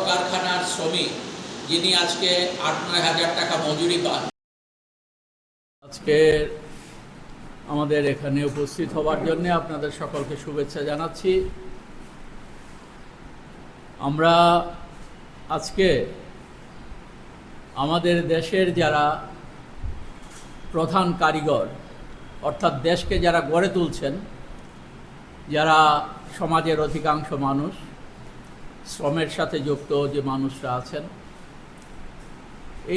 কারখানার শ্রমিক যিনি আজকে ৮-৯ হাজার টাকা মজুরি পান। আজকে আমাদের এখানে উপস্থিত হওয়ার জন্য আপনাদের সকলকে শুভেচ্ছা জানাচ্ছি। আমরা আজকে আমাদের দেশের যারা প্রধান কারিগর, অর্থাৎ দেশকে যারা গড়ে তুলছেন, যারা সমাজের অধিকাংশ মানুষ, শ্রমের সাথে যুক্ত যে মানুষরা আছেন,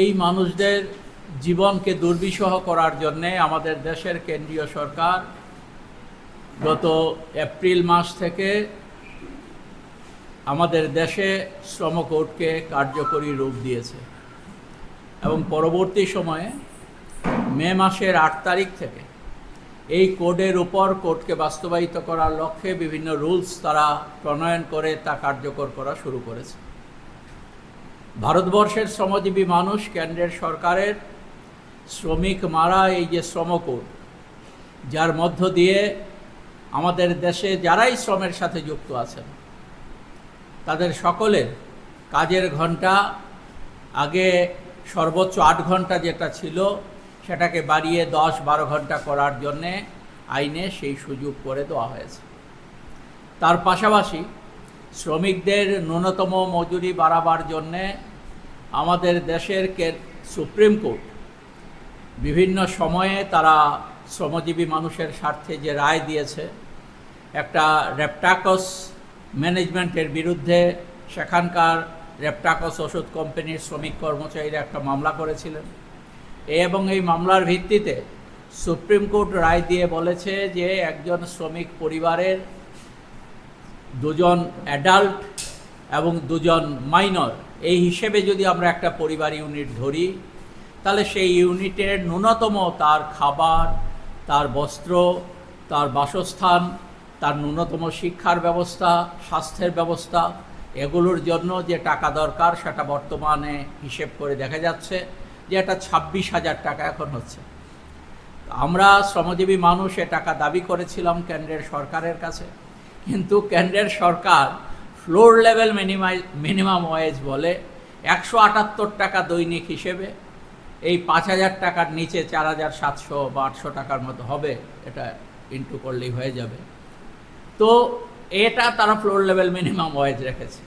এই মানুষদের জীবনকে দুর্বিষহ করার জন্যে আমাদের দেশের কেন্দ্রীয় সরকার গত এপ্রিল মাস থেকে আমাদের দেশে শ্রম কোডকে কার্যকরী রূপ দিয়েছে এবং পরবর্তী সময়ে মে মাসের ৮ তারিখ থেকে এই কোডের উপর কোডকে বাস্তবায়িত করার লক্ষ্যে বিভিন্ন রুলস তারা প্রণয়ন করে তা কার্যকর করা শুরু করেছে। ভারতবর্ষের শ্রমজীবী মানুষ কেন্দ্রের সরকারের শ্রমিক মারা এই যে শ্রম কোড, যার মধ্য দিয়ে আমাদের দেশে যারাই শ্রমের সাথে যুক্ত আছেন তাদের সকলের কাজের ঘন্টা আগে সর্বোচ্চ ৮ ঘন্টা যেটা ছিল সেটাকে বাড়িয়ে ১০-১২ ঘন্টা করার জন্যে আইনে সেই সুযোগ করে দেওয়া হয়েছে। তার পাশাপাশি শ্রমিকদের ন্যূনতম মজুরি বাড়াবার জন্যে আমাদের দেশের সুপ্রিম কোর্ট বিভিন্ন সময়ে তারা শ্রমজীবী মানুষের স্বার্থে যে রায় দিয়েছে, একটা রেপটাকস ম্যানেজমেন্টের বিরুদ্ধে সেখানকার রেপটাকস ওষুধ কোম্পানির শ্রমিক কর্মচারীরা একটা মামলা করেছিলেন এবং এই মামলার ভিত্তিতে সুপ্রিম কোর্ট রায় দিয়ে বলেছে যে একজন শ্রমিক পরিবারের 2 জন অ্যাডাল্ট এবং 2 জন মাইনর, এই হিসেবে যদি আমরা একটা পরিবার ইউনিট ধরি, তাহলে সেই ইউনিটের ন্যূনতম তার খাবার, তার বস্ত্র, তার বাসস্থান, তার ন্যূনতম শিক্ষার ব্যবস্থা, স্বাস্থ্যের ব্যবস্থা, এগুলোর জন্য যে টাকা দরকার সেটা বর্তমানে হিসেব করে দেখা যাচ্ছে যে এটা ২৬,০০০ টাকা এখন হচ্ছে। আমরা শ্রমজীবী মানুষ এ টাকা দাবি করেছিলাম কেন্দ্রের সরকারের কাছে, কিন্তু কেন্দ্রের সরকার ফ্লোর লেভেল মিনিমাম ওয়েজ বলে ১৭৮ টাকা দৈনিক হিসেবে এই ৫,০০০ টাকার নিচে ৪,৭০০ বা ৮০০ টাকার মতো হবে, এটা ইনটু করলেই হয়ে যাবে। তো এটা তারা ফ্লোর লেভেল মিনিমাম ওয়েজ রেখেছে।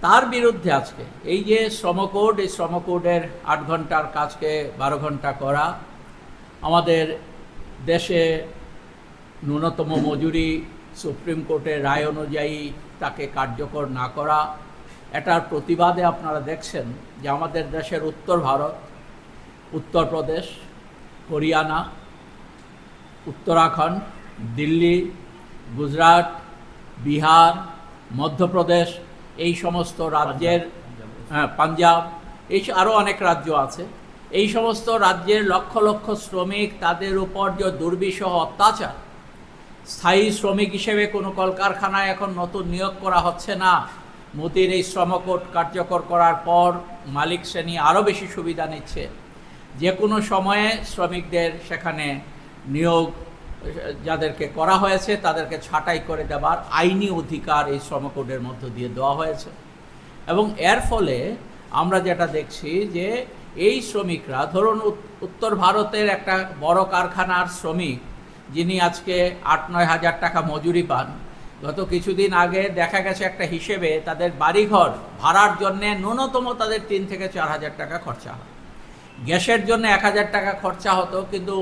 তার বিরুদ্ধে আজকে এই যে শ্রমকোড, এই শ্রমকোডের ৮ ঘন্টার কাজকে ১২ ঘন্টা করা, আমাদের দেশে ন্যূনতম মজুরি সুপ্রিম কোর্টের রায় অনুযায়ী তাকে কার্যকর না করা, এটার প্রতিবাদে আপনারা দেখছেন যে আমাদের দেশের উত্তর ভারত, উত্তরপ্রদেশ, হরিয়ানা, উত্তরাখণ্ড, দিল্লি, গুজরাট, বিহার, মধ্যপ্রদেশ, এই সমস্ত রাজ্যের, পাঞ্জাব, এই আরও অনেক রাজ্য আছে, এই সমস্ত রাজ্যের লক্ষ লক্ষ শ্রমিক, তাদের উপর যে দুর্বিষহ অত্যাচার, স্থায়ী শ্রমিক হিসেবে কোনো কলকারখানায় এখন নতুন নিয়োগ করা হচ্ছে না। মোদির এই শ্রমকোড কার্যকর করার পর মালিক শ্রেণী আরও বেশি সুবিধা নিচ্ছে। যে কোনো সময়ে শ্রমিকদের সেখানে নিয়োগ যাদেরকে করা হয়েছে তাদেরকে ছাঁটাই করে দেওয়ার আইনি অধিকার এই শ্রমকোডের মধ্য দিয়ে দেওয়া হয়েছে। এবং এর ফলে আমরা যেটা দেখছি যে এই শ্রমিকরা, ধরুন উত্তর ভারতের একটা বড় কারখানার শ্রমিক যিনি আজকে ৮-৯ হাজার টাকা মজুরি পান, গত কিছুদিন আগে দেখা গেছে একটা হিসেবে তাদের বাড়িঘর ভাড়ার জন্যে ন্যূনতম তাদের ৩ থেকে ৪ হাজার টাকা খরচা হয়। গ্যাসের জন্য ১,০০০ টাকা খরচা হতো, কিন্তু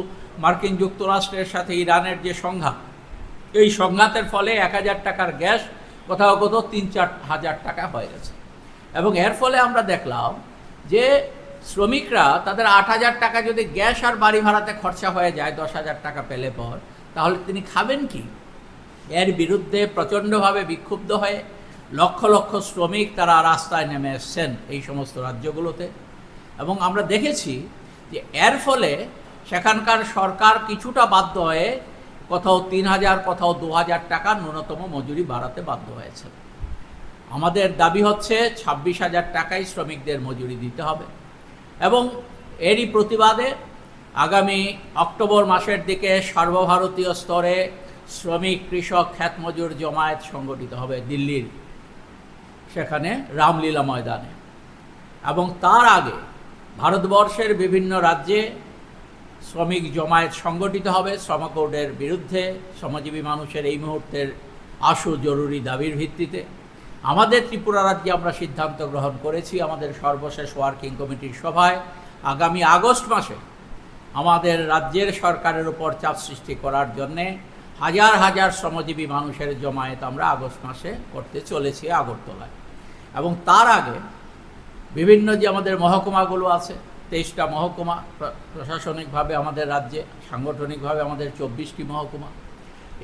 মার্কিন যুক্তরাষ্ট্রের সাথে ইরানের যে সংঘাত, এই সংঘাতের ফলে ১,০০০ টাকার গ্যাস কোথাও কোথাও ৩-৪ হাজার টাকা হয়ে গেছে। এবং এর ফলে আমরা দেখলাম যে শ্রমিকরা তাদের ৮,০০০ টাকা যদি গ্যাস আর বাড়ি ভাড়াতে খরচা হয়ে যায় ১০,০০০ টাকা পেলে পর, তাহলে তিনি খাবেন কি? এর বিরুদ্ধে প্রচণ্ডভাবে বিক্ষুব্ধ হয়ে লক্ষ লক্ষ শ্রমিক তারা রাস্তায় নেমে এসছেন এই সমস্ত রাজ্যগুলোতে। এবং আমরা দেখেছি যে এর ফলে সেখানকার সরকার কিছুটা বাধ্য হয়ে কোথাও ৩,০০০, কোথাও ২,০০০ টাকা ন্যূনতম মজুরি বাড়াতে বাধ্য হয়েছে। আমাদের দাবি হচ্ছে ২৬,০০০ টাকাই শ্রমিকদের মজুরি দিতে হবে। এবং এরই প্রতিবাদে আগামী অক্টোবর মাসের দিকে সর্বভারতীয় স্তরে শ্রমিক, কৃষক, খ্যাতমজুর জমায়েত সংগঠিত হবে দিল্লির সেখানে রামলীলা ময়দানে। এবং তার আগে ভারতবর্ষের বিভিন্ন রাজ্যে শ্রমিক জমায়েত সংগঠিত হবে শ্রমকোডের বিরুদ্ধে, শ্রমজীবী মানুষের এই মুহূর্তের আশু জরুরি দাবির ভিত্তিতে। আমাদের ত্রিপুরা রাজ্যে আমরা সিদ্ধান্ত গ্রহণ করেছি আমাদের সর্বশেষ ওয়ার্কিং কমিটির সভায় আগামী আগস্ট মাসে আমাদের রাজ্যের সরকারের উপর চাপ সৃষ্টি করার জন্যে হাজার হাজার শ্রমজীবী মানুষের জমায়েত আমরা আগস্ট মাসে করতে চলেছি আগরতলায়। এবং তার আগে বিভিন্ন যে আমাদের মহকুমাগুলো আছে, 23টা মহকুমা প্রশাসনিকভাবে আমাদের রাজ্যে, সাংগঠনিকভাবে আমাদের 24টি মহকুমা,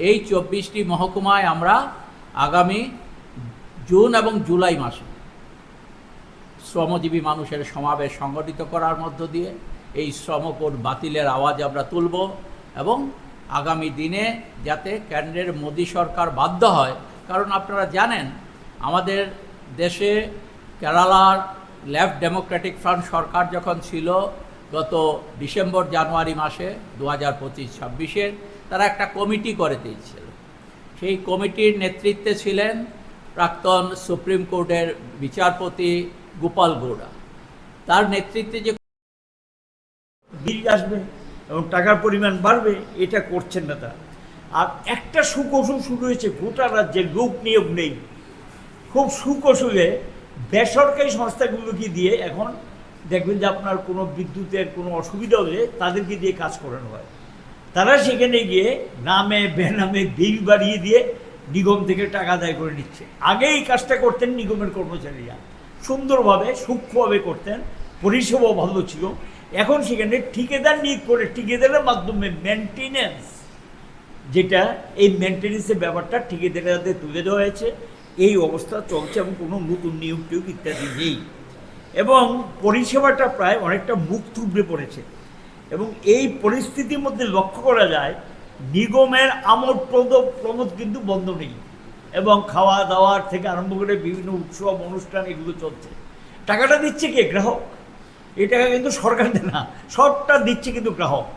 এই 24টি মহকুমায় আমরা আগামী জুন এবং জুলাই মাসে শ্রমজীবী মানুষের সমাবেশ সংগঠিত করার মধ্য দিয়ে এই শ্রমকোড বাতিলের আওয়াজ আমরা তুলব এবং আগামী দিনে যাতে কেন্দ্রের মোদী সরকার বাধ্য হয়, কারণ আপনারা জানেন আমাদের দেশে কেরালার লেফট ডেমোক্রেটিক ফ্রন্ট সরকার যখন ছিল গত ডিসেম্বর জানুয়ারি মাসে 2025-26-এর, তারা একটা কমিটি করে দিয়েছিল। সেই কমিটির নেতৃত্বে ছিলেন প্রাক্তন সুপ্রিম কোর্টের বিচারপতি গোপাল গৌড়া। তার নেতৃত্বে যে বিল আসবে এবং টাকার পরিমাণ বাড়বে, এটা করছেন না তারা। আর একটা সুকৌশল শুরু হয়েছে, গোটা রাজ্যে লোক নিয়োগ নেই, খুব সুকৌশলে বেসরকারি সংস্থাগুলোকে দিয়ে এখন দেখবেন যে আপনার কোনো বিদ্যুতের কোনো অসুবিধা হলে তাদেরকে দিয়ে কাজ করানো হয়। তারা সেখানে গিয়ে নামে বেনামে বিল বাড়িয়ে দিয়ে নিগম থেকে টাকা আদায় করে নিচ্ছে। আগে এই কাজটা করতেন নিগমের কর্মচারীরা, সুন্দরভাবে সূক্ষ্মভাবে করতেন, পরিষেবাও ভালো ছিল। এখন সেখানে ঠিকাদার নিয়োগ করে ঠিকাদারের মাধ্যমে মেনটেন্যান্স, যেটা এই মেনটেন্যান্সের ব্যাপারটা ঠিকাদারের হাতে তুলে দেওয়া হয়েছে। এই অবস্থা চলছে এবং কোনো নতুন নিয়োগ টিয়োগ ইত্যাদি নেই এবং পরিষেবাটা প্রায় অনেকটা মুখ থুবড়ে পড়েছে। এবং এই পরিস্থিতির মধ্যে লক্ষ্য করা যায় নিগমের আমোদ প্রমোদ কিন্তু বন্ধ নেই এবং খাওয়া দাওয়ার থেকে আরম্ভ করে বিভিন্ন উৎসব অনুষ্ঠান এগুলো চলছে। টাকাটা দিচ্ছে কে? গ্রাহক। এই টাকা কিন্তু সরকার দেয় না, সবটা দিচ্ছে কিন্তু গ্রাহক।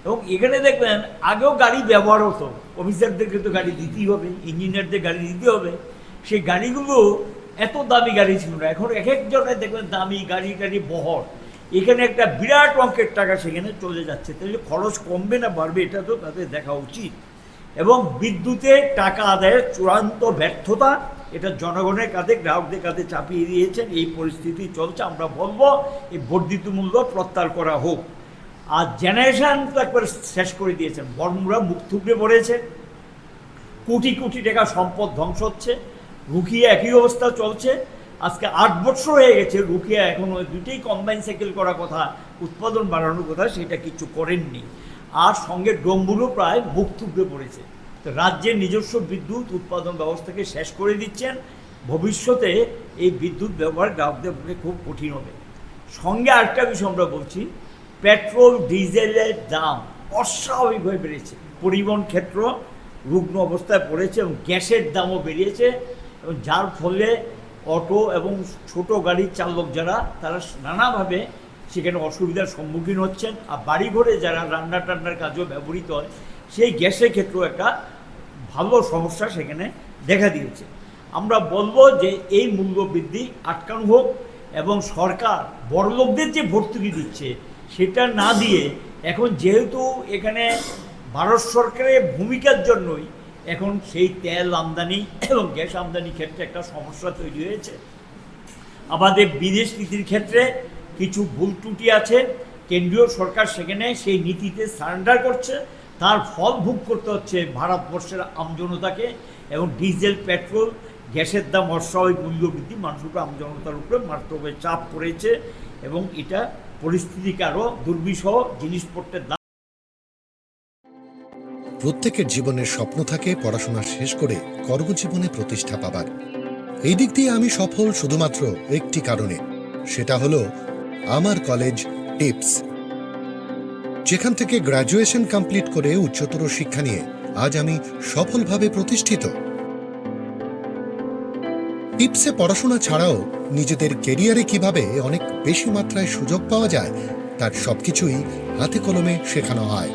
এবং এখানে দেখবেন আগেও গাড়ি ব্যবহার হতো, অফিসারদেরকে তো গাড়ি দিতেই হবে, ইঞ্জিনিয়ারদের গাড়ি দিতে হবে। সেই গাড়িগুলো এত দামি গাড়ি ছিল না, এখন এক একজনের দেখবেন দামি গাড়ি বহর। এখানে একটা বিরাট অঙ্কের টাকা সেখানে চলে যাচ্ছে। তাহলে খরচ কমবে না বাড়বে, এটা তো তাদের দেখা উচিত। এবং বিদ্যুতে টাকা আদায়ের চূড়ান্ত ব্যর্থতা, এটা জনগণের কাঁধে গ্রাহকদের কাঁধে চাপিয়ে দিয়েছেন। এই পরিস্থিতি চলছে। আমরা বলবো এই বর্ধিত মূল্য প্রত্যাহার করা হোক। আর জেনারেশন তো একবার শেষ করে দিয়েছেন, বর্মরা মুখ থুবড়ে পড়েছে, কোটি কোটি টাকা সম্পদ ধ্বংস হচ্ছে। রুকিয়া একই অবস্থা চলছে। আজকে 8 বছর হয়ে গেছে, রুকিয়া এখনও দুইটাই কম্বাইন সাইকেল করার কথা, উৎপাদন বাড়ানোর কথা, সেটা কিছু করেননি। আর সঙ্গে ডোমগুলো প্রায় মুখ থুবড়ে পড়েছে। তো রাজ্যের নিজস্ব বিদ্যুৎ উৎপাদন ব্যবস্থাকে শেষ করে দিচ্ছেন। ভবিষ্যতে এই বিদ্যুৎ ব্যবহার গ্রাহকদের পক্ষে খুব কঠিন হবে। সঙ্গে আরেকটা বিষয় আমরা বলছি, পেট্রোল ডিজেলের দাম অস্বাভাবিকভাবে বেড়েছে। পরিবহন ক্ষেত্র রুগ্ন অবস্থায় পড়েছে এবং গ্যাসের দামও বেরিয়েছে এবং যার ফলে অটো এবং ছোট গাড়ির চালক যারা, তারা নানাভাবে সেখানে অসুবিধার সম্মুখীন হচ্ছেন। আর বাড়িঘরে যারা রান্না টান্নার কাজেও ব্যবহৃত হয়, সেই গ্যাসের ক্ষেত্রেও একটা ভালো সমস্যা সেখানে দেখা দিয়েছে। আমরা বলবো যে এই মূল্য বৃদ্ধি আটকানো হোক এবং সরকার বড়লোকদের যে ভর্তুকি দিচ্ছে সেটা না দিয়ে, এখন যেহেতু এখানে ভারত সরকারের ভূমিকার জন্যই এখন সেই তেল আমদানি এবং গ্যাস আমদানির ক্ষেত্রে একটা সমস্যা তৈরি হয়েছে। আমাদের বিদেশ নীতির ক্ষেত্রে কিছু ভুল ত্রুটি আছে, কেন্দ্রীয় সরকার সেখানে সেই নীতিতে সারেন্ডার করছে, তার ফল ভোগ করতে হচ্ছে ভারতবর্ষের আমজনতাকে। এবং ডিজেল পেট্রোল গ্যাসের দাম অস্বাভাবিক মূল্য বৃদ্ধি মানুষের উপরে, আমজনতার উপরে মারাত্মক চাপ পড়েছে এবং এটা পরিস্থিতিকে আরও দুর্বিষহ। জিনিসপত্রের দাম, প্রত্যেকের জীবনের স্বপ্ন থাকে পড়াশোনা শেষ করে কর্মজীবনে প্রতিষ্ঠা পাবার। এই দিক দিয়ে আমি সফল শুধুমাত্র একটি কারণে, সেটা হলো আমার কলেজ টিপস, যেখান থেকে গ্র্যাজুয়েশন কমপ্লিট করে উচ্চতর শিক্ষা নিয়ে আজ আমি সফলভাবে প্রতিষ্ঠিত। টিপসে পড়াশোনা ছাড়াও নিজেদের কেরিয়ারে কিভাবে অনেক বেশি মাত্রায় সুযোগ পাওয়া যায় তার সবকিছুই হাতে কলমে শেখানো হয়।